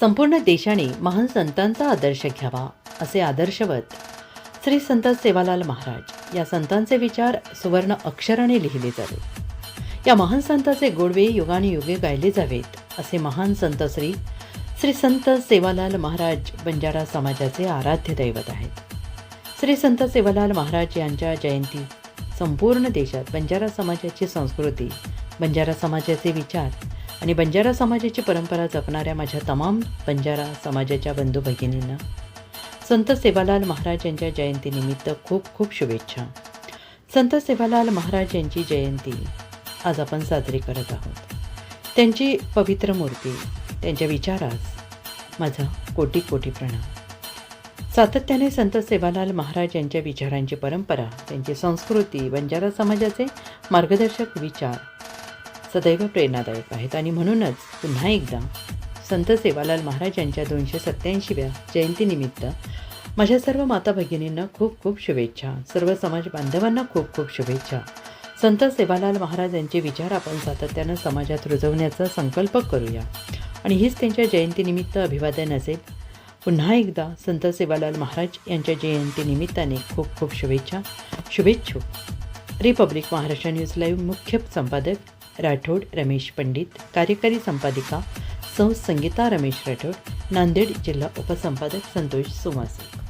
संपूर्ण देशाने महान संतांचा आदर्श घ्यावा असे आदर्शवत श्री संत सेवालाल महाराज या संतांचे विचार सुवर्ण अक्षराने लिहिले जावेत. या महान संतांचे गोडवे युगानुयुगे गायले जावेत असे महान संत श्री संत सेवालाल महाराज बंजारा समाजाचे आराध्य दैवत आहेत. श्री संत सेवालाल महाराज यांच्या जयंती संपूर्ण देशात बंजारा समाजाची संस्कृती, बंजारा समाजाचे विचार आणि बंजारा समाजाची परंपरा जपणाऱ्या माझ्या तमाम बंजारा समाजाच्या बंधू भगिनींना संत सेवालाल महाराज यांच्या जयंतीनिमित्त खूप खूप शुभेच्छा. संत सेवालाल महाराज यांची जयंती आज आपण साजरी करत आहोत. त्यांची पवित्र मूर्ती, त्यांच्या विचारास माझा कोटी कोटी प्रणाम. सातत्याने संत सेवालाल महाराज यांच्या विचारांची परंपरा, त्यांची संस्कृती, बंजारा समाजाचे मार्गदर्शक विचार सदैव प्रेरणादायक आहेत आणि म्हणूनच पुन्हा एकदा संत सेवालाल महाराज यांच्या 287व्या जयंतीनिमित्त माझ्या सर्व माता भगिनींना खूप खूप शुभेच्छा. सर्व समाज बांधवांना खूप खूप शुभेच्छा. संत सेवालाल महाराज यांचे विचार आपण सातत्यानं समाजात रुजवण्याचा संकल्प करूया आणि हीच त्यांच्या जयंतीनिमित्त अभिवादन असेल. पुन्हा एकदा संत सेवालाल महाराज यांच्या जयंतीनिमित्ताने खूप खूप शुभेच्छा. शुभेच्छुक. रिपब्लिक महाराष्ट्र न्यूज लाईव्ह मुख्य संपादक राठोड रमेश पंडित, कार्यकारी संपादिका सौ संगीता रमेश राठोड, नांदेड जिल्हा उपसंपादक संतोष सुमासे.